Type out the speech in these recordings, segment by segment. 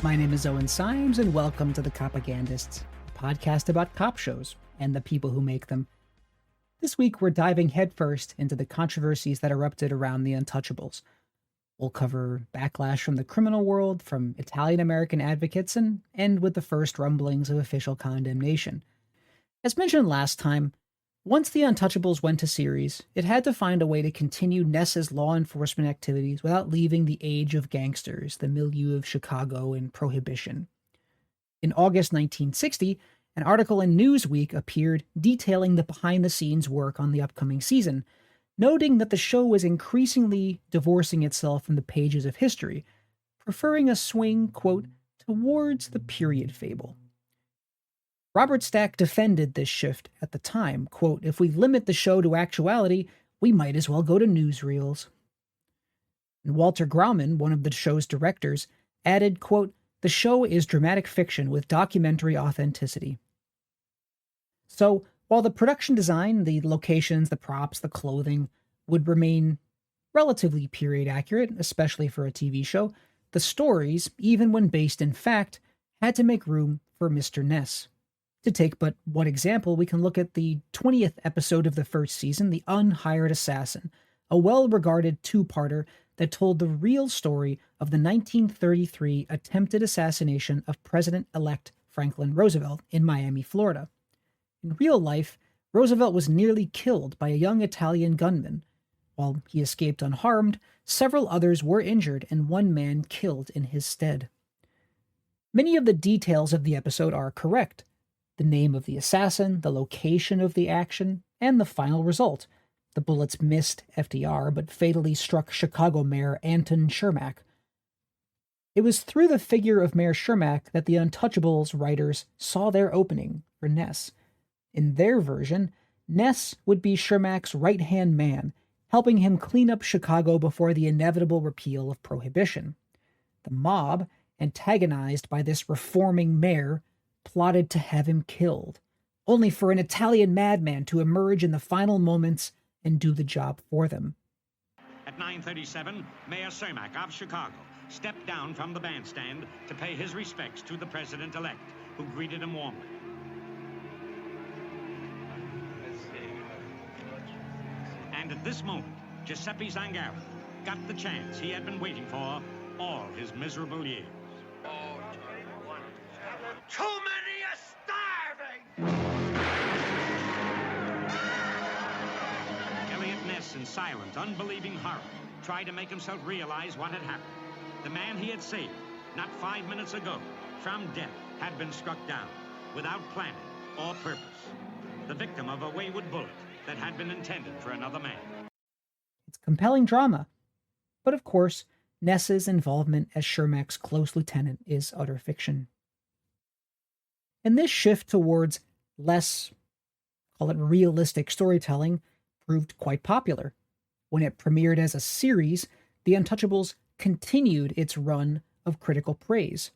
My name is Owen Symes, and welcome to The Copagandists, a podcast about cop shows and the people who make them. This week, we're diving headfirst into the controversies that erupted around the Untouchables. We'll cover backlash from the criminal world, from Italian-American advocates, and end with the first rumblings of official condemnation. As mentioned last time, once the Untouchables went to series, it had to find a way to continue Ness's law enforcement activities without leaving the age of gangsters, the milieu of Chicago and Prohibition. In August 1960, an article in Newsweek appeared detailing the behind-the-scenes work on the upcoming season, noting that the show was increasingly divorcing itself from the pages of history, preferring a swing, quote, towards the period fable. Robert Stack defended this shift at the time, quote, if we limit the show to actuality, we might as well go to newsreels. And Walter Grauman, one of the show's directors, added, quote, the show is dramatic fiction with documentary authenticity. So, while the production design, the locations, the props, the clothing would remain relatively period accurate, especially for a TV show, the stories, even when based in fact, had to make room for Mr. Ness. To take but one example, we can look at the 20th episode of the first season, The Unhired Assassin, a well-regarded two-parter that told the real story of the 1933 attempted assassination of President-elect Franklin Roosevelt in Miami, Florida. In real life, Roosevelt was nearly killed by a young Italian gunman. While he escaped unharmed, several others were injured and one man killed in his stead. Many of the details of the episode are correct. The name of the assassin, the location of the action, and the final result. The bullets missed FDR, but fatally struck Chicago Mayor Anton Chermak. It was through the figure of Mayor Chermak that the Untouchables writers saw their opening for Ness. In their version, Ness would be Chermak's right-hand man, helping him clean up Chicago before the inevitable repeal of Prohibition. The mob, antagonized by this reforming mayor, plotted to have him killed, only for an Italian madman to emerge in the final moments and do the job for them. At 9:37, Mayor Cermak of Chicago stepped down from the bandstand to pay his respects to the president-elect, who greeted him warmly. And at this moment, Giuseppe Zangaro got the chance he had been waiting for all his miserable years. Too many are starving! Eliot Ness, in silent, unbelieving horror, tried to make himself realize what had happened. The man he had saved, not 5 minutes ago, from death, had been struck down, without planning or purpose. The victim of a wayward bullet that had been intended for another man. It's compelling drama. But of course, Ness's involvement as Chermak's close lieutenant is utter fiction. And this shift towards less, call it realistic storytelling, proved quite popular. When it premiered as a series, The Untouchables continued its run of critical praise.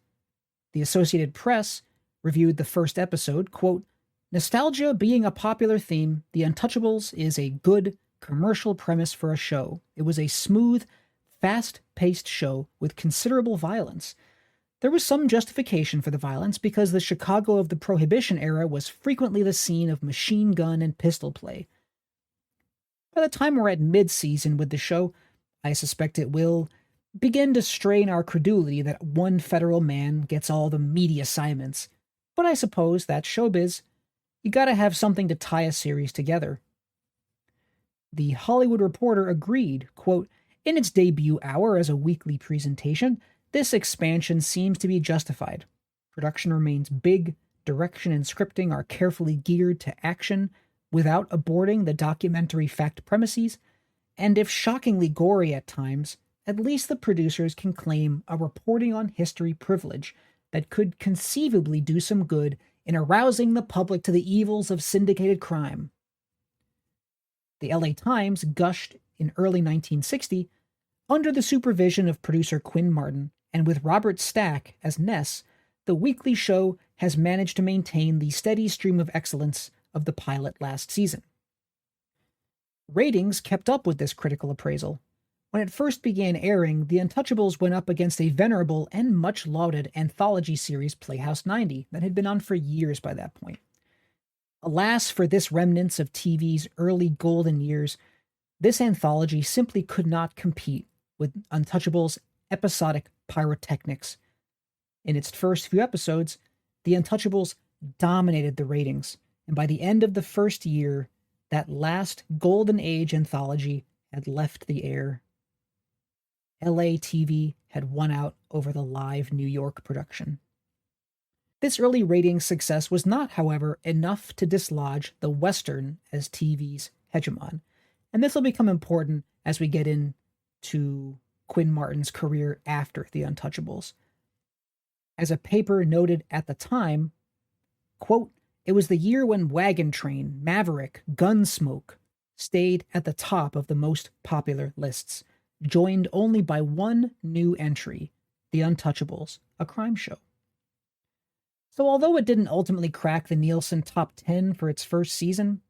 The Associated Press reviewed the first episode, quote, nostalgia being a popular theme, The Untouchables is a good commercial premise for a show. It was a smooth, fast-paced show with considerable violence. There was some justification for the violence because the Chicago of the Prohibition era was frequently the scene of machine gun and pistol play. By the time we're at mid-season with the show, I suspect it will begin to strain our credulity that one federal man gets all the meaty assignments. But I suppose that's showbiz. You gotta have something to tie a series together. The Hollywood Reporter agreed, quote, in its debut hour as a weekly presentation, this expansion seems to be justified. Production remains big, direction and scripting are carefully geared to action without aborting the documentary fact premises, and if shockingly gory at times, at least the producers can claim a reporting on history privilege that could conceivably do some good in arousing the public to the evils of syndicated crime. The LA Times gushed in early 1960, under the supervision of producer Quinn Martin, and with Robert Stack as Ness, the weekly show has managed to maintain the steady stream of excellence of the pilot last season. Ratings kept up with this critical appraisal. When it first began airing, The Untouchables went up against a venerable and much lauded anthology series, Playhouse 90, that had been on for years by that point. Alas for this remnants of TV's early golden years, this anthology simply could not compete with Untouchables' episodic pyrotechnics. In its first few episodes, The Untouchables dominated the ratings, and by the end of the first year, that last golden age anthology had left the air. LA TV had won out over the live New York production. This early ratings success was not, however, enough to dislodge the Western as TV's hegemon, and this will become important as we get into Quinn Martin's career after The Untouchables. As a paper noted at the time, quote, "It was the year when Wagon Train, Maverick, Gunsmoke stayed at the top of the most popular lists, joined only by one new entry, The Untouchables, a crime show." So although it didn't ultimately crack the Nielsen top 10 for its first season,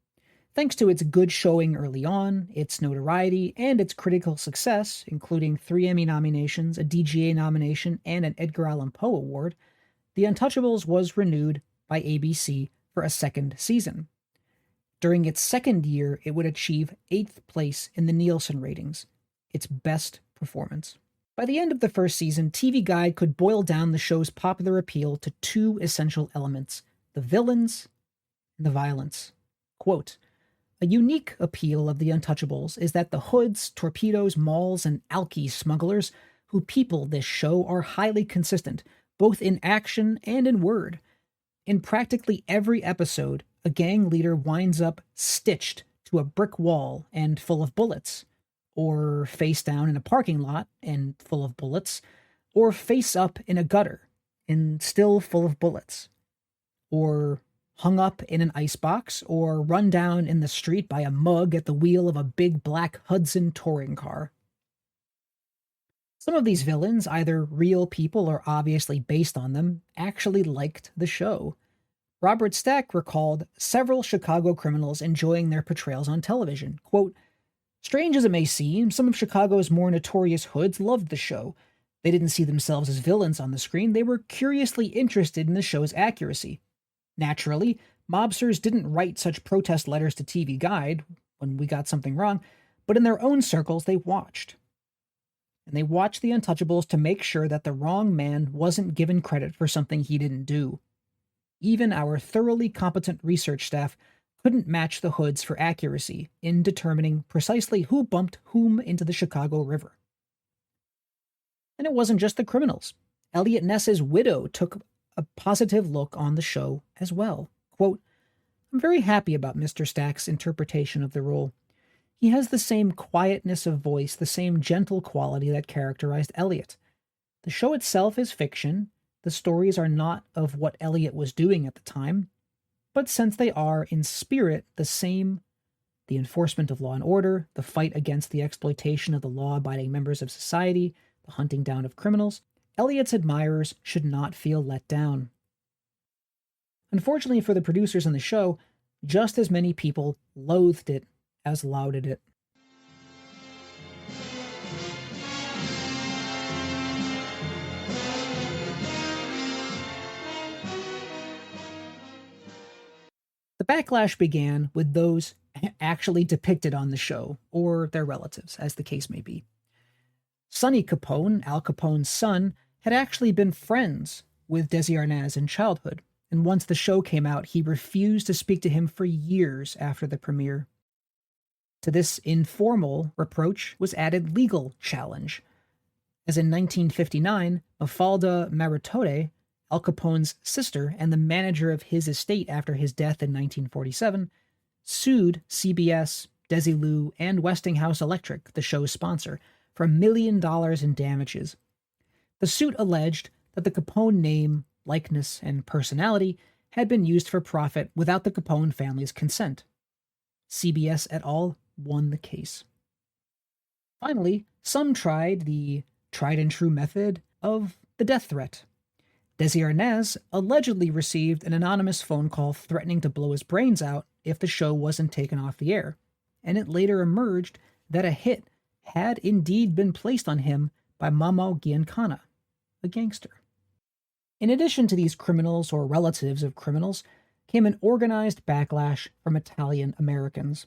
thanks to its good showing early on, its notoriety, and its critical success, including 3 Emmy nominations, a DGA nomination, and an Edgar Allan Poe Award, The Untouchables was renewed by ABC for a second season. During its second year, it would achieve 8th place in the Nielsen ratings, its best performance. By the end of the first season, TV Guide could boil down the show's popular appeal to 2 essential elements: the villains and the violence. Quote, "A unique appeal of The Untouchables is that the hoods, torpedoes, mauls, and alky smugglers who people this show are highly consistent, both in action and in word. In practically every episode, a gang leader winds up stitched to a brick wall and full of bullets, or face down in a parking lot and full of bullets, or face up in a gutter and still full of bullets, or hung up in an icebox, or run down in the street by a mug at the wheel of a big black Hudson touring car." Some of these villains, either real people or obviously based on them, actually liked the show. Robert Stack recalled several Chicago criminals enjoying their portrayals on television. Quote, "Strange as it may seem, some of Chicago's more notorious hoods loved the show. They didn't see themselves as villains on the screen. They were curiously interested in the show's accuracy. Naturally, mobsters didn't write such protest letters to TV Guide when we got something wrong, but in their own circles they watched. And they watched The Untouchables to make sure that the wrong man wasn't given credit for something he didn't do. Even our thoroughly competent research staff couldn't match the hoods for accuracy in determining precisely who bumped whom into the Chicago River." And it wasn't just the criminals. Eliot Ness's widow took a positive look on the show as well. Quote, "I'm very happy about Mr. Stack's interpretation of the role. He has the same quietness of voice, the same gentle quality that characterized Eliot. The show itself is fiction. The stories are not of what Eliot was doing at the time, but since they are, in spirit, the same, the enforcement of law and order, the fight against the exploitation of the law-abiding members of society, the hunting down of criminals, Eliot's admirers should not feel let down." Unfortunately for the producers on the show, just as many people loathed it as lauded it. The backlash began with those actually depicted on the show, or their relatives, as the case may be. Sonny Capone, Al Capone's son, had actually been friends with Desi Arnaz in childhood, and once the show came out, he refused to speak to him for years after the premiere. To this informal reproach was added legal challenge, as in 1959, Mafalda Maritode, Al Capone's sister and the manager of his estate after his death in 1947, sued CBS, Desilu, and Westinghouse Electric, the show's sponsor, for $1 million in damages. The suit alleged that the Capone name, likeness, and personality had been used for profit without the Capone family's consent. CBS et al. Won the case. Finally, some tried the tried-and-true method of the death threat. Desi Arnaz allegedly received an anonymous phone call threatening to blow his brains out if the show wasn't taken off the air, and it later emerged that a hit had indeed been placed on him by Mamo Giancana, a gangster. In addition to these criminals or relatives of criminals, came an organized backlash from Italian Americans.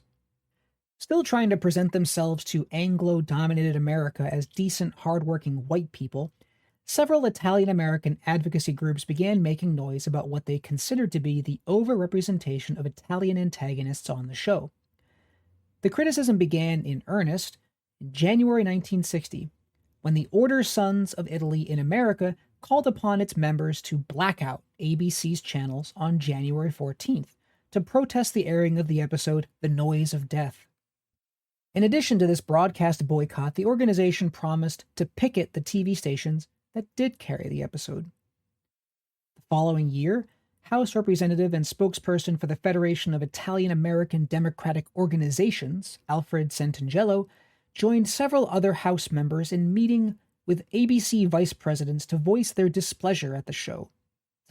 Still trying to present themselves to Anglo-dominated America as decent, hardworking white people, several Italian-American advocacy groups began making noise about what they considered to be the overrepresentation of Italian antagonists on the show. The criticism began in earnest in January 1960, when the Order Sons of Italy in America called upon its members to black out ABC's channels on January 14th to protest the airing of the episode The Noise of Death. In addition to this broadcast boycott, the organization promised to picket the TV stations that did carry the episode. The following year, House Representative and spokesperson for the Federation of Italian-American Democratic Organizations, Alfred Santangelo, joined several other House members in meeting with ABC vice presidents to voice their displeasure at the show.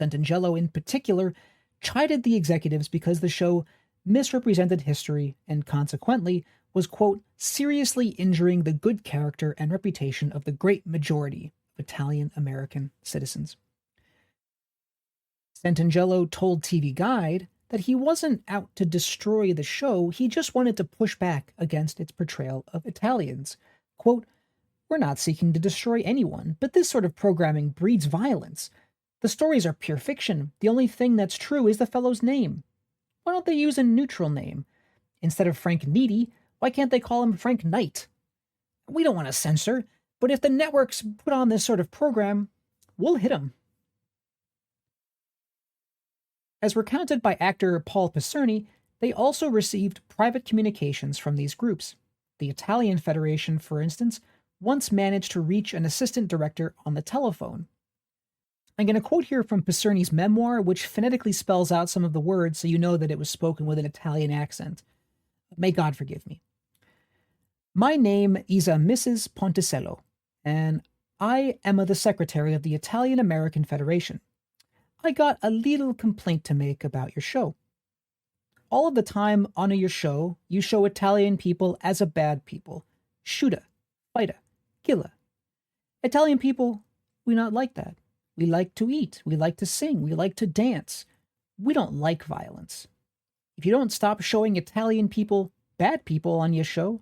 Santangelo, in particular, chided the executives because the show misrepresented history and consequently was, quote, seriously injuring the good character and reputation of the great majority of Italian-American citizens. Santangelo told TV Guide that he wasn't out to destroy the show, he just wanted to push back against its portrayal of Italians. Quote, we're not seeking to destroy anyone, but this sort of programming breeds violence. The stories are pure fiction. The only thing that's true is the fellow's name. Why don't they use a neutral name? Instead of Frank Needy, why can't they call him Frank Knight? We don't want to censor, but if the networks put on this sort of program, we'll hit them. As recounted by actor Paul Picerni, they also received private communications from these groups. The Italian Federation, for instance, once managed to reach an assistant director on the telephone. I'm going to quote here from Picerni's memoir, which phonetically spells out some of the words so you know that it was spoken with an Italian accent. May God forgive me. My name is Mrs. Ponticello, and I am the secretary of the Italian-American Federation. I got a little complaint to make about your show. All of the time on your show, you show Italian people as a bad people. Shooter, fighter, killer. Italian people, we not like that. We like to eat. We like to sing. We like to dance. We don't like violence. If you don't stop showing Italian people bad people on your show,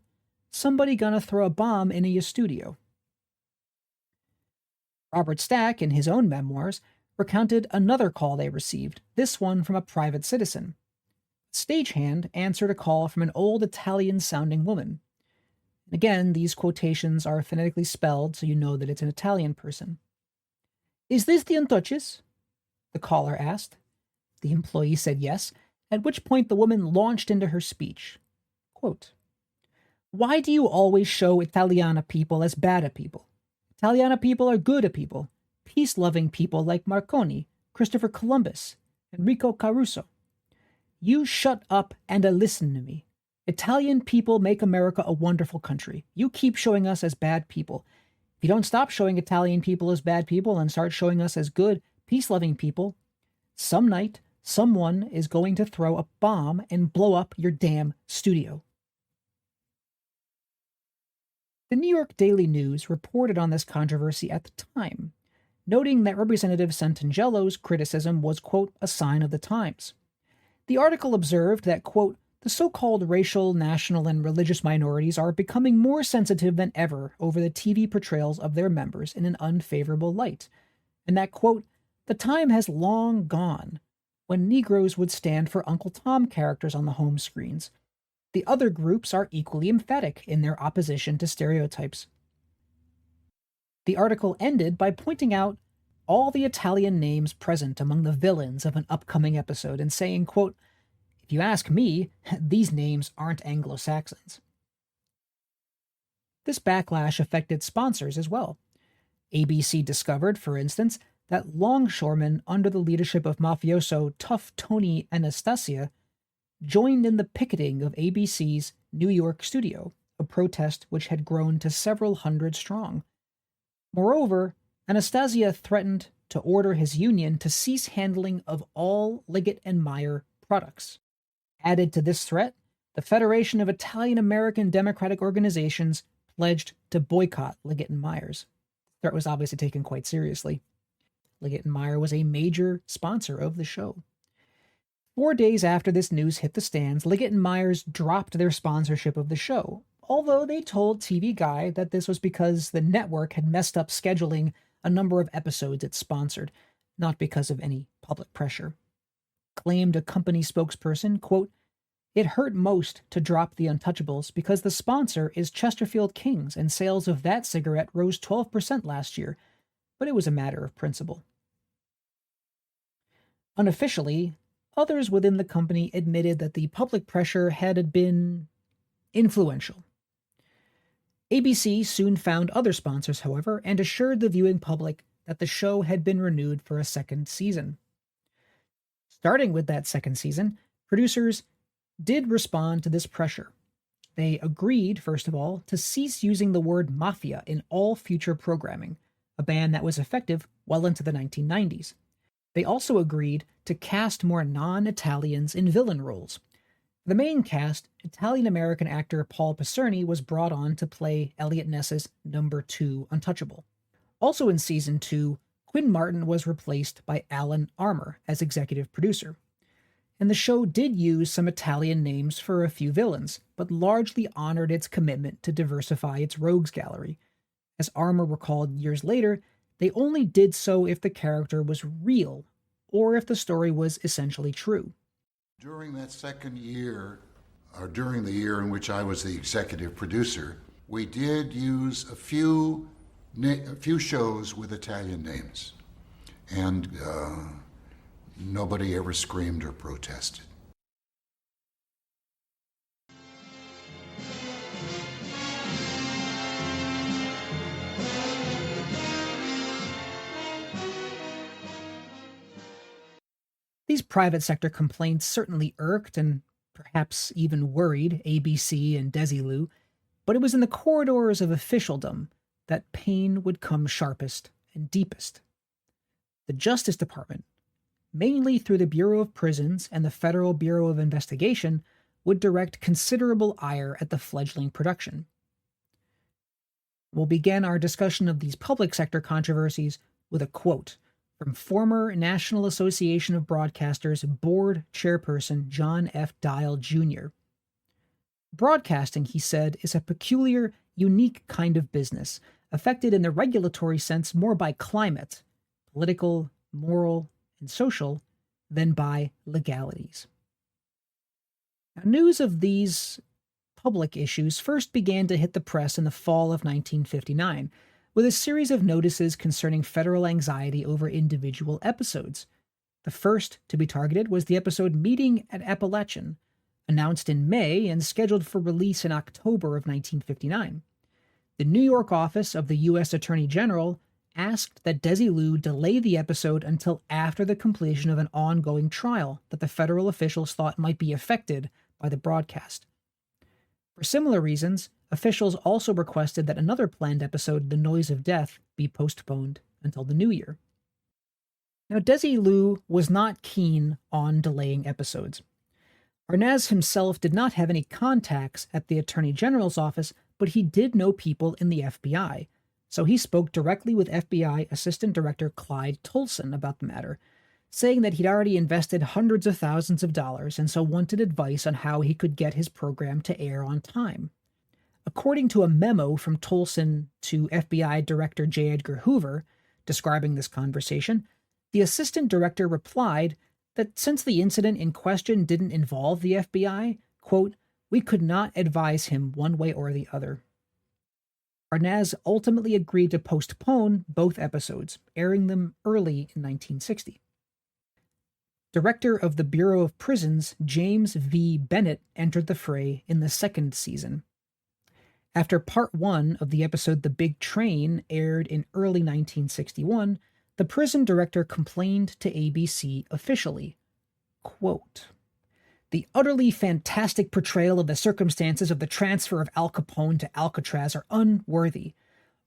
somebody gonna throw a bomb into your studio. Robert Stack, in his own memoirs, recounted another call they received, this one from a private citizen. A stagehand answered a call from an old Italian-sounding woman. And again, these quotations are phonetically spelled so you know that it's an Italian person. Is this the Untouchables? The caller asked. The employee said yes, at which point the woman launched into her speech. Quote, why do you always show Italiana people as bad people? Italiana people are good people, peace-loving people like Marconi, Christopher Columbus, Enrico Caruso. You shut up and listen to me. Italian people make America a wonderful country. You keep showing us as bad people. If you don't stop showing Italian people as bad people and start showing us as good, peace-loving people, some night, someone is going to throw a bomb and blow up your damn studio. The New York Daily News reported on this controversy at the time, noting that Representative Santangelo's criticism was, quote, a sign of the times. The article observed that, quote, the so-called racial, national, and religious minorities are becoming more sensitive than ever over the TV portrayals of their members in an unfavorable light, and that, quote, the time has long gone when Negroes would stand for Uncle Tom characters on the home screens. The other groups are equally emphatic in their opposition to stereotypes. The article ended by pointing out all the Italian names present among the villains of an upcoming episode and saying, quote, if you ask me, these names aren't Anglo-Saxons. This backlash affected sponsors as well. ABC discovered, for instance, that longshoremen under the leadership of mafioso Tough Tony Anastasia joined in the picketing of ABC's New York studio, a protest which had grown to several hundred strong. Moreover, Anastasia threatened to order his union to cease handling of all Liggett and Meyer products. Added to this threat, the Federation of Italian-American Democratic Organizations pledged to boycott Liggett and Myers. The threat was obviously taken quite seriously. Liggett and Myers was a major sponsor of the show. 4 days after this news hit the stands, Liggett and Myers dropped their sponsorship of the show, although they told TV Guide that this was because the network had messed up scheduling a number of episodes it sponsored, not because of any public pressure. Claimed a company spokesperson, quote, "It hurt most to drop the Untouchables because the sponsor is Chesterfield Kings and sales of that cigarette rose 12% last year, but it was a matter of principle." Unofficially, others within the company admitted that the public pressure had been influential. ABC soon found other sponsors, however, and assured the viewing public that the show had been renewed for a second season. Starting with that second season, producers did respond to this pressure. They agreed, first of all, to cease using the word mafia in all future programming, a ban that was effective well into the 1990s. They also agreed to cast more non-Italians in villain roles. The main cast, Italian-American actor Paul Picerni, was brought on to play Eliot Ness's number 2 Untouchable. Also in Season 2, Quinn Martin was replaced by Alan Armour as executive producer. And the show did use some Italian names for a few villains, but largely honored its commitment to diversify its rogues gallery. As Armour recalled years later, they only did so if the character was real, or if the story was essentially true. During that second year, or during the year in which I was the executive producer, we did use a few shows with Italian names, and nobody ever screamed or protested. These private sector complaints certainly irked and perhaps even worried ABC and Desi, but it was in the corridors of officialdom that pain would come sharpest and deepest. The Justice Department, mainly through the Bureau of Prisons and the Federal Bureau of Investigation, would direct considerable ire at the fledgling production. We'll begin our discussion of these public sector controversies with a quote from former National Association of Broadcasters Board Chairperson John F. Dial Jr. "Broadcasting," he said, "is a peculiar, unique kind of business, affected in the regulatory sense more by climate, political, moral, and social, than by legalities." Now, news of these public issues first began to hit the press in the fall of 1959, with a series of notices concerning federal anxiety over individual episodes. The first to be targeted was the episode Meeting at Appalachian, announced in May and scheduled for release in October of 1959. The New York office of the U.S. Attorney General asked that Desi delay the episode until after the completion of an ongoing trial that the federal officials thought might be affected by the broadcast. For similar reasons, officials also requested that another planned episode, The Noise of Death, be postponed until the new year. Now, Desi was not keen on delaying episodes. Arnaz himself did not have any contacts at the Attorney General's office, but he did know people in the FBI, so he spoke directly with FBI Assistant Director Clyde Tolson about the matter, saying that he'd already invested hundreds of thousands of dollars and so wanted advice on how he could get his program to air on time. According to a memo from Tolson to FBI Director J. Edgar Hoover, describing this conversation, the assistant director replied that since the incident in question didn't involve the FBI, quote, "we could not advise him one way or the other." Arnaz ultimately agreed to postpone both episodes, airing them early in 1960. Director of the Bureau of Prisons, James V. Bennett, entered the fray in the second season. After part 1 of the episode The Big Train aired in early 1961, the prison director complained to ABC officially, quote, "The utterly fantastic portrayal of the circumstances of the transfer of Al Capone to Alcatraz are unworthy.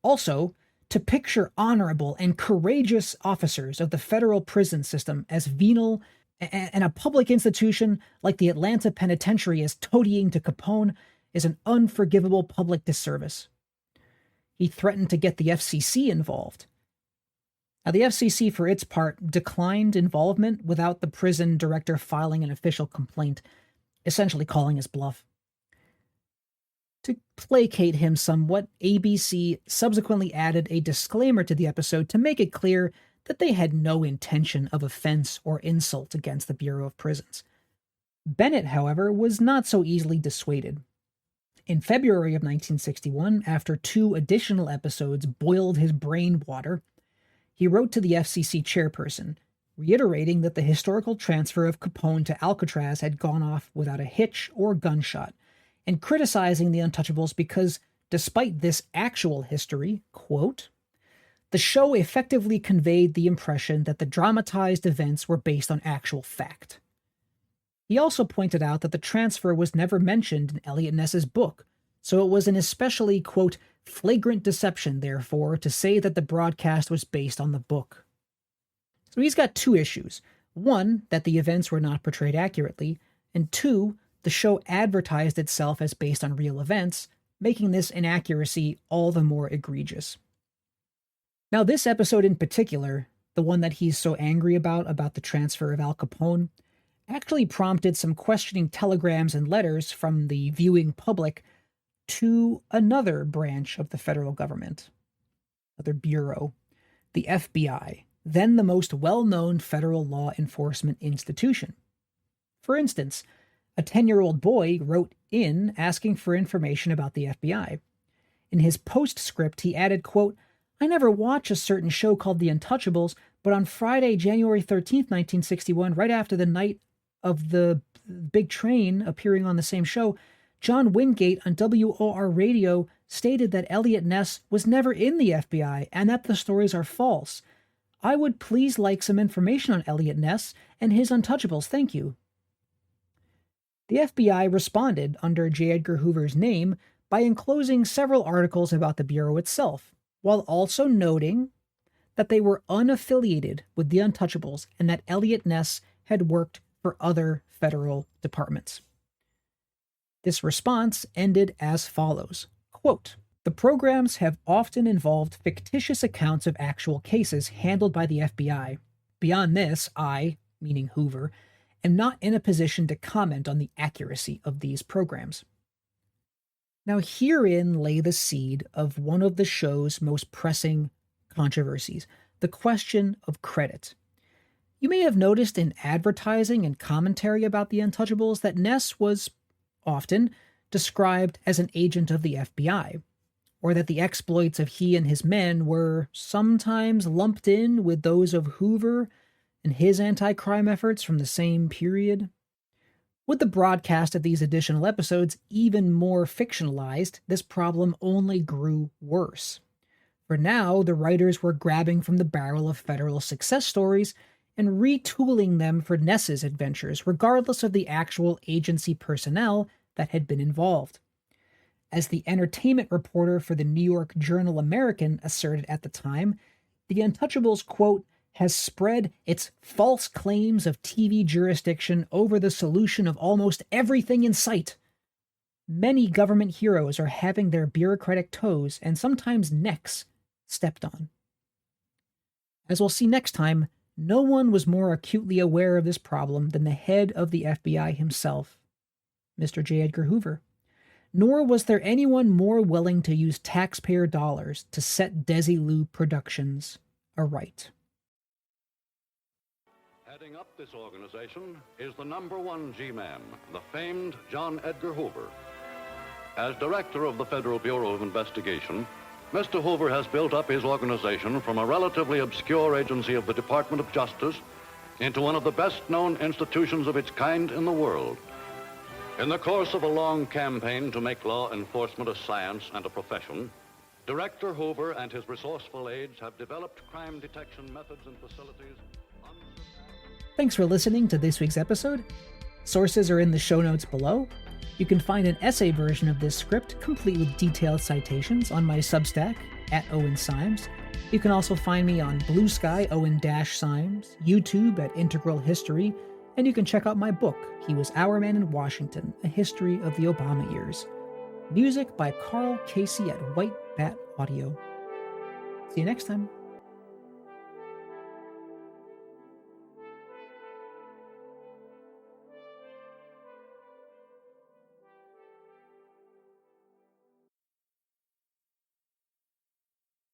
Also, to picture honorable and courageous officers of the federal prison system as venal and a public institution like the Atlanta Penitentiary as toadying to Capone is an unforgivable public disservice." he threatened to get the FCC involved. Now, the FCC, for its part, declined involvement without the prison director filing an official complaint, essentially calling his bluff. To placate him somewhat, ABC subsequently added a disclaimer to the episode to make it clear that they had no intention of offense or insult against the Bureau of Prisons. Bennett, however, was not so easily dissuaded. In February of 1961, after 2 additional episodes boiled his brain water, he wrote to the FCC chairperson, reiterating that the historical transfer of Capone to Alcatraz had gone off without a hitch or gunshot, and criticizing the Untouchables because, despite this actual history, quote, the show effectively conveyed the impression that the dramatized events were based on actual fact. He also pointed out that the transfer was never mentioned in Eliot Ness's book, so it was an especially, quote, flagrant deception, therefore, to say that the broadcast was based on the book. So he's got 2 issues. 1, that the events were not portrayed accurately, and 2, the show advertised itself as based on real events, making this inaccuracy all the more egregious. Now, this episode in particular, the one that he's so angry about the transfer of Al Capone, actually prompted some questioning telegrams and letters from the viewing public to another branch of the federal government, another bureau, the FBI, then the most well-known federal law enforcement institution. For instance, a 10-year-old boy wrote in asking for information about the FBI. In his postscript, he added, quote, I never watch a certain show called The Untouchables, but on Friday, January 13th, 1961, right after the night of the big train appearing on the same show, John Wingate on WOR radio stated that Eliot Ness was never in the FBI and that the stories are false. I would please like some information on Eliot Ness and his Untouchables, thank you. The FBI responded under J. Edgar Hoover's name by enclosing several articles about the Bureau itself, while also noting that they were unaffiliated with the Untouchables and that Eliot Ness had worked for other federal departments. This response ended as follows, quote, the programs have often involved fictitious accounts of actual cases handled by the FBI. Beyond this, I, meaning Hoover, am not in a position to comment on the accuracy of these programs. Now, herein lay the seed of one of the show's most pressing controversies, the question of credit. You may have noticed in advertising and commentary about the Untouchables that Ness was often described as an agent of the FBI, or that the exploits of he and his men were sometimes lumped in with those of Hoover and his anti-crime efforts from the same period. With the broadcast of these additional episodes even more fictionalized, this problem only grew worse. For now, the writers were grabbing from the barrel of federal success stories and retooling them for Ness's adventures, regardless of the actual agency personnel that had been involved. As the entertainment reporter for the New York Journal-American asserted at the time, the Untouchables, quote, has spread its false claims of TV jurisdiction over the solution of almost everything in sight. Many government heroes are having their bureaucratic toes and sometimes necks stepped on. As we'll see next time, no one was more acutely aware of this problem than the head of the FBI himself, Mr. J. Edgar Hoover. Nor was there anyone more willing to use taxpayer dollars to set Desi Productions aright. Heading up this organization is the #1 G-Man, the famed John Edgar Hoover. As director of the Federal Bureau of Investigation, Mr. Hoover has built up his organization from a relatively obscure agency of the Department of Justice into one of the best-known institutions of its kind in the world. In the course of a long campaign to make law enforcement a science and a profession, Director Hoover and his resourceful aides have developed crime detection methods and facilities. Thanks for listening to this week's episode. Sources are in the show notes below. You can find an essay version of this script, complete with detailed citations, on my Substack at Owen Symes. You can also find me on Blue Sky, Owen-Symes, YouTube at Integral History, and you can check out my book, He Was Our Man in Washington, A History of the Obama Years. Music by Carl Casey at White Bat audio. See you next time.